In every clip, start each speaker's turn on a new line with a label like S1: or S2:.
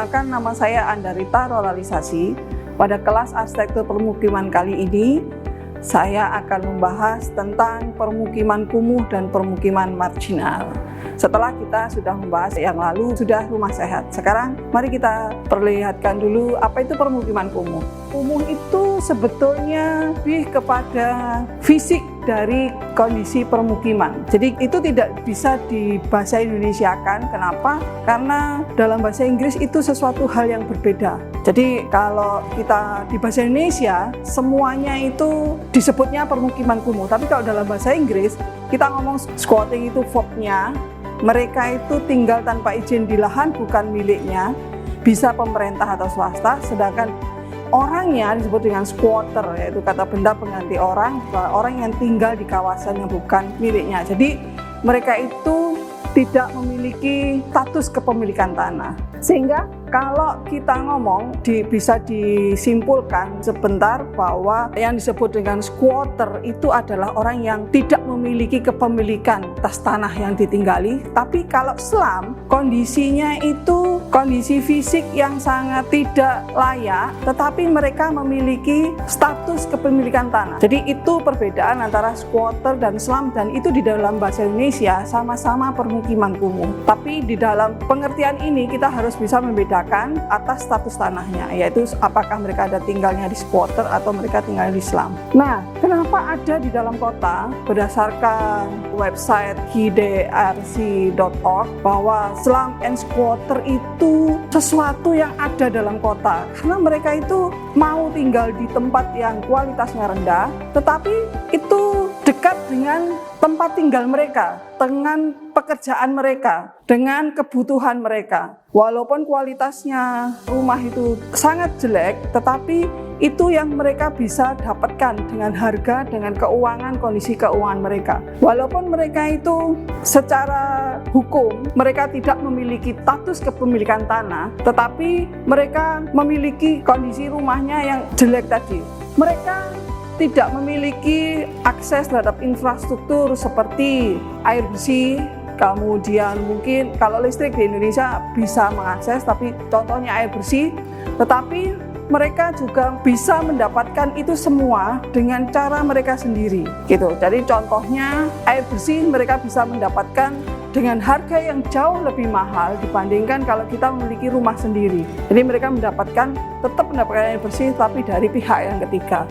S1: Perkenalkan, nama saya Andarita Rolalisasi. Pada kelas arsitektur permukiman kali ini, saya akan membahas tentang permukiman kumuh dan permukiman marginal. Setelah kita sudah membahas yang lalu, sudah rumah sehat. Sekarang mari kita perlihatkan dulu apa itu permukiman kumuh. Kumuh itu sebetulnya lebih kepada fisik dari kondisi permukiman. Jadi itu tidak bisa dibahasa Indonesiakan. Kenapa? Karena dalam bahasa Inggris itu sesuatu hal yang berbeda. Jadi kalau kita di bahasa Indonesia semuanya itu disebutnya permukiman kumuh. Tapi kalau dalam bahasa Inggris kita ngomong squatting itu verbnya. Mereka itu tinggal tanpa izin di lahan bukan miliknya, bisa pemerintah atau swasta, sedangkan orangnya disebut dengan squatter, yaitu kata benda pengganti orang yang tinggal di kawasan yang bukan miliknya. Jadi mereka itu tidak memiliki status kepemilikan tanah. Sehingga kalau kita ngomong bisa disimpulkan sebentar bahwa yang disebut dengan squatter itu adalah orang yang tidak memiliki kepemilikan atas tanah yang ditinggali. Tapi kalau slum, kondisinya itu kondisi fisik yang sangat tidak layak, tetapi mereka memiliki status kepemilikan tanah. Jadi itu perbedaan antara squatter dan slum, dan itu di dalam bahasa Indonesia sama-sama permukiman kumuh. Tapi di dalam pengertian ini kita harus bisa membedakan atas status tanahnya, yaitu apakah mereka ada tinggalnya di squatter atau mereka tinggal di slum. Nah, kenapa ada di dalam kota? Berdasarkan website hdrc.org bahwa slum and squatter itu sesuatu yang ada dalam kota, karena mereka itu mau tinggal di tempat yang kualitasnya rendah, tetapi itu dekat dengan tempat tinggal mereka, dengan pekerjaan mereka, dengan kebutuhan mereka. Walaupun kualitasnya rumah itu sangat jelek, tetapi itu yang mereka bisa dapatkan dengan harga, dengan keuangan, kondisi keuangan mereka. Walaupun mereka itu secara hukum, mereka tidak memiliki status kepemilikan tanah, tetapi mereka memiliki kondisi rumahnya yang jelek tadi. Mereka tidak memiliki akses terhadap infrastruktur seperti air bersih, kemudian mungkin kalau listrik di Indonesia bisa mengakses, tapi contohnya air bersih, tetapi mereka juga bisa mendapatkan itu semua dengan cara mereka sendiri gitu. Jadi contohnya air bersih mereka bisa mendapatkan dengan harga yang jauh lebih mahal dibandingkan kalau kita memiliki rumah sendiri. Jadi mereka tetap mendapatkan air bersih, tapi dari pihak yang ketiga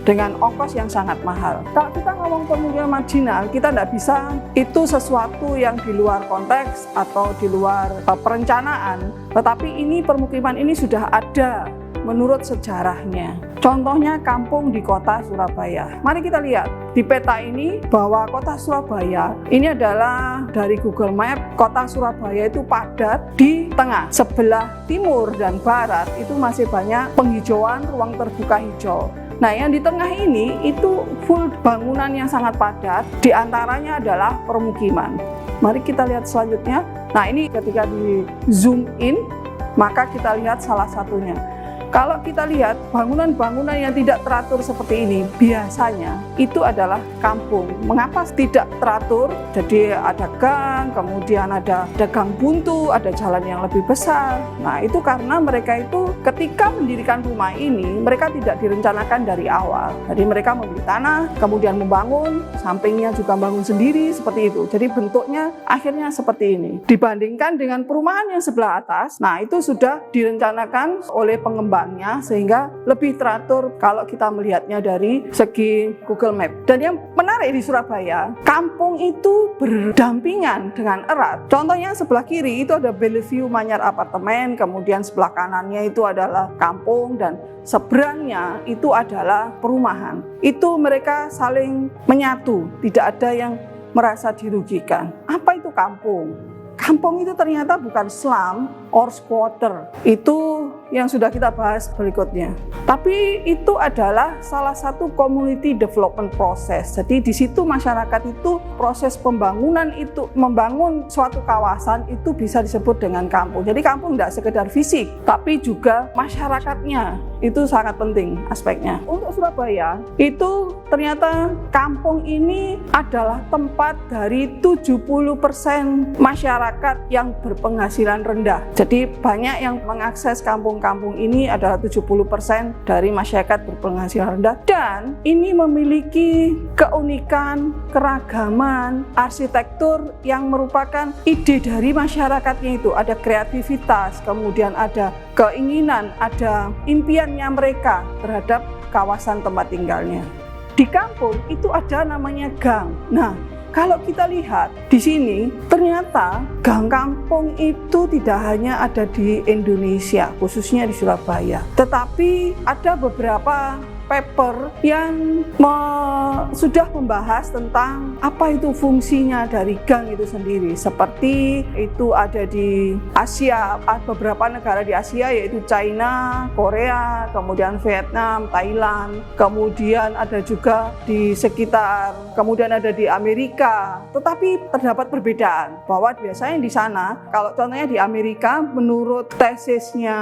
S1: dengan ongkos yang sangat mahal. Kalau kita ngomong permukiman marginal, kita tidak bisa itu sesuatu yang di luar konteks atau di luar perencanaan, tetapi ini permukiman ini sudah ada menurut sejarahnya. Contohnya kampung di kota Surabaya. Mari kita lihat di peta ini bahwa kota Surabaya ini adalah dari Google Map, kota Surabaya itu padat di tengah. Sebelah timur dan barat itu masih banyak penghijauan, ruang terbuka hijau. Nah, yang di tengah ini itu full bangunan yang sangat padat, di antaranya adalah permukiman. Mari kita lihat selanjutnya. Nah, ini ketika di zoom in, maka kita lihat salah satunya. Kalau kita lihat bangunan-bangunan yang tidak teratur seperti ini, biasanya itu adalah kampung. Mengapa tidak teratur? Jadi ada gang, kemudian ada gang buntu, ada jalan yang lebih besar. Nah, itu karena mereka itu ketika mendirikan rumah ini, mereka tidak direncanakan dari awal. Jadi mereka membeli tanah, kemudian membangun, sampingnya juga bangun sendiri, seperti itu. Jadi bentuknya akhirnya seperti ini. Dibandingkan dengan perumahan yang sebelah atas, nah itu sudah direncanakan oleh pengembang, sehingga lebih teratur kalau kita melihatnya dari segi Google Map. Dan yang menarik di Surabaya, kampung itu berdampingan dengan erat. Contohnya sebelah kiri itu ada Bellevue Manyar Apartemen, kemudian sebelah kanannya itu adalah kampung, dan seberangnya itu adalah perumahan. Itu mereka saling menyatu, tidak ada yang merasa dirugikan. Apa itu kampung? Kampung itu ternyata bukan slum or squatter. Itu yang sudah kita bahas berikutnya. Tapi itu adalah salah satu community development process. Jadi di situ masyarakat itu proses pembangunan itu, membangun suatu kawasan itu bisa disebut dengan kampung. Jadi kampung tidak sekedar fisik, tapi juga masyarakatnya. Itu sangat penting aspeknya. Untuk Surabaya, itu ternyata kampung ini adalah tempat dari 70% masyarakat yang berpenghasilan rendah. Jadi banyak yang mengakses kampung-kampung ini adalah 70% dari masyarakat berpenghasilan rendah. Dan ini memiliki keunikan, keragaman, arsitektur yang merupakan ide dari masyarakatnya itu. Ada kreativitas, kemudian ada keinginan, ada impiannya mereka terhadap kawasan tempat tinggalnya. Di kampung itu ada namanya gang. Nah, kalau kita lihat di sini, ternyata gang kampung itu tidak hanya ada di Indonesia, khususnya di Surabaya, tetapi ada beberapa paper yang sudah membahas tentang apa itu fungsinya dari gang itu sendiri. Seperti itu ada di Asia, beberapa negara di Asia yaitu China, Korea, kemudian Vietnam, Thailand, kemudian ada juga di sekitar, kemudian ada di Amerika. Tetapi terdapat perbedaan bahwa biasanya di sana, kalau contohnya di Amerika menurut tesisnya,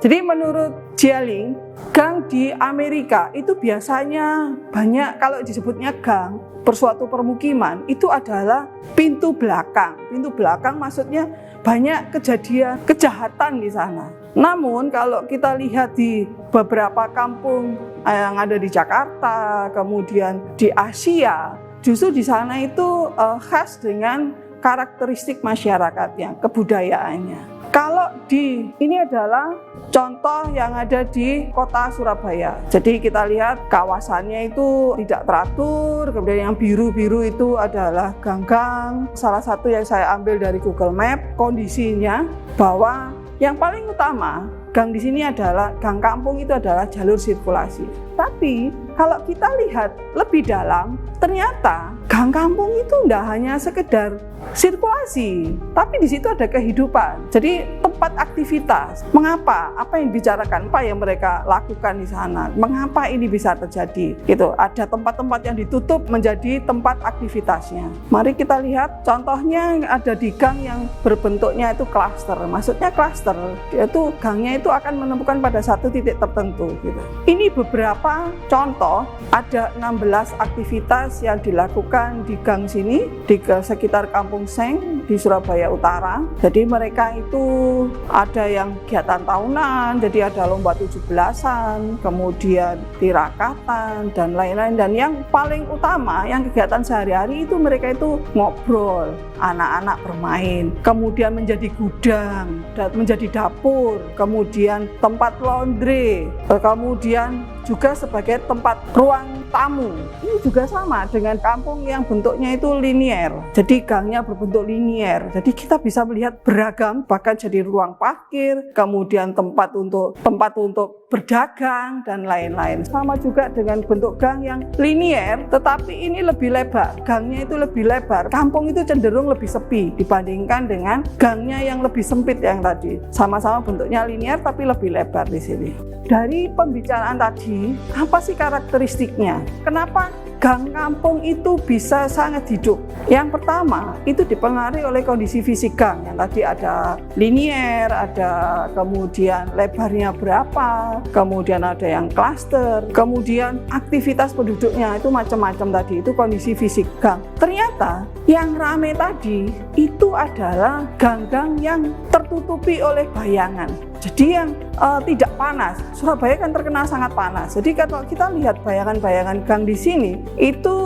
S1: jadi menurut Jelling, gang di Amerika itu biasanya banyak, kalau disebutnya gang bersuatu permukiman itu adalah pintu belakang. Pintu belakang maksudnya banyak kejadian kejahatan di sana. Namun kalau kita lihat di beberapa kampung yang ada di Jakarta, kemudian di Asia, justru di sana itu khas dengan karakteristik masyarakatnya, kebudayaannya. Kalau ini adalah contoh yang ada di kota Surabaya. Jadi kita lihat kawasannya itu tidak teratur, kemudian yang biru-biru itu adalah gang-gang. Salah satu yang saya ambil dari Google Map, kondisinya bahwa yang paling utama gang di sini adalah gang kampung itu adalah jalur sirkulasi. Tapi kalau kita lihat lebih dalam, ternyata gang kampung itu tidak hanya sekedar sirkulasi, tapi di situ ada kehidupan. Jadi tempat aktivitas. Mengapa? Apa yang dibicarakan? Apa yang mereka lakukan di sana? Mengapa ini bisa terjadi? Gitu. Ada tempat-tempat yang ditutup menjadi tempat aktivitasnya. Mari kita lihat contohnya ada di gang yang berbentuknya itu klaster. Maksudnya klaster, yaitu gangnya itu akan menemukan pada satu titik tertentu. Gitu. Ini beberapa contoh, ada 16 aktivitas yang dilakukan di gang sini, di sekitar Kampung Seng di Surabaya Utara. Jadi mereka itu ada yang kegiatan tahunan, jadi ada lomba 17-an, kemudian tirakatan dan lain-lain. Dan yang paling utama, yang kegiatan sehari-hari itu mereka itu ngobrol, anak-anak bermain, kemudian menjadi gudang, menjadi dapur, kemudian tempat laundry, kemudian juga sebagai tempat ruang tamu. Ini juga sama dengan kampung yang bentuknya itu linier. Jadi gangnya berbentuk linier. Jadi kita bisa melihat beragam, bahkan jadi ruang parkir, kemudian tempat untuk berdagang dan lain-lain. Sama juga dengan bentuk gang yang linier, tetapi ini lebih lebar. Gangnya itu lebih lebar. Kampung itu cenderung lebih sepi dibandingkan dengan gangnya yang lebih sempit yang tadi. Sama-sama bentuknya linier tapi lebih lebar di sini. Dari pembicaraan tadi, apa sih karakteristiknya? Kenapa gang kampung itu bisa sangat hidup? Yang pertama, itu dipengaruhi oleh kondisi fisik gang. Yang tadi ada linier, ada kemudian lebarnya berapa, kemudian ada yang klaster, kemudian aktivitas penduduknya itu macam-macam tadi, itu kondisi fisik gang. Ternyata yang ramai tadi itu adalah gang-gang yang tertutupi oleh bayangan. Jadi yang tidak panas. Surabaya kan terkenal sangat panas. Jadi kalau kita lihat bayangan-bayangan gang di sini, itu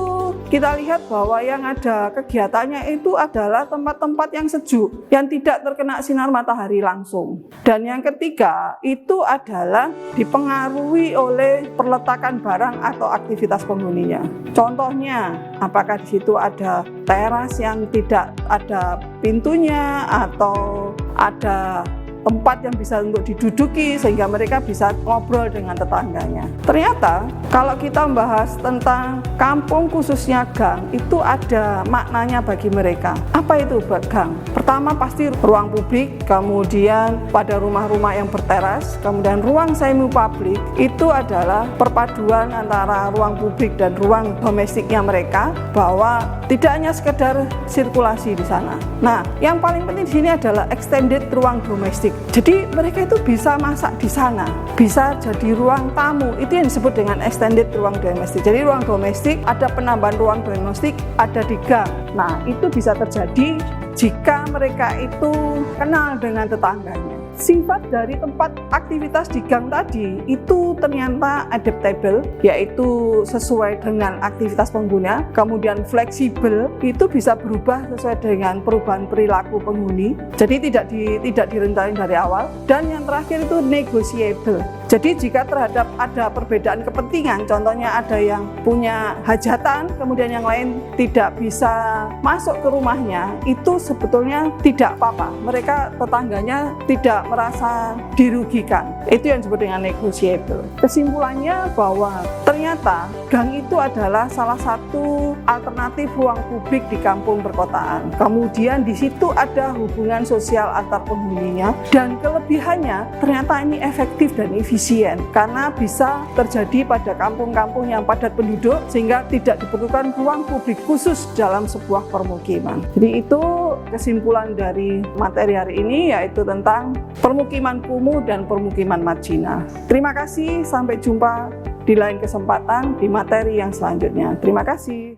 S1: kita lihat bahwa yang ada kegiatannya itu adalah tempat-tempat yang sejuk, yang tidak terkena sinar matahari langsung. Dan yang ketiga, itu adalah dipengaruhi oleh perletakan barang atau aktivitas penghuninya. Contohnya, apakah di situ ada teras yang tidak ada pintunya, atau ada tempat yang bisa untuk diduduki sehingga mereka bisa ngobrol dengan tetangganya. Ternyata kalau kita membahas tentang kampung khususnya gang, itu ada maknanya bagi mereka. Apa itu gang? Pertama pasti ruang publik, kemudian pada rumah-rumah yang berteras, kemudian ruang semi publik itu adalah perpaduan antara ruang publik dan ruang domestiknya mereka, bahwa tidak hanya sekedar sirkulasi di sana. Nah, yang paling penting di sini adalah extended ruang domestik. Jadi mereka itu bisa masak di sana, bisa jadi ruang tamu. Itu yang disebut dengan extended ruang domestik. Jadi ruang domestik, ada penambahan ruang domestik ada di gang. Nah, itu bisa terjadi jika mereka itu kenal dengan tetangganya. Sifat dari tempat aktivitas di gang tadi itu ternyata adaptable, yaitu sesuai dengan aktivitas pengguna, kemudian fleksibel, itu bisa berubah sesuai dengan perubahan perilaku penghuni, jadi tidak direncanain dari awal, dan yang terakhir itu negotiable. Jadi jika terhadap ada perbedaan kepentingan, contohnya ada yang punya hajatan, kemudian yang lain tidak bisa masuk ke rumahnya, itu sebetulnya tidak apa-apa. Mereka tetangganya tidak merasa dirugikan. Itu yang disebut dengan negotiable. Kesimpulannya bahwa ternyata gang itu adalah salah satu alternatif ruang publik di kampung perkotaan. Kemudian di situ ada hubungan sosial antar penghuninya, dan kelebihannya ternyata ini efektif dan efisien karena bisa terjadi pada kampung-kampung yang padat penduduk sehingga tidak diperlukan ruang publik khusus dalam sebuah permukiman. Jadi itu kesimpulan dari materi hari ini, yaitu tentang permukiman kumuh dan permukiman marginal. Terima kasih, sampai jumpa di lain kesempatan di materi yang selanjutnya. Terima kasih.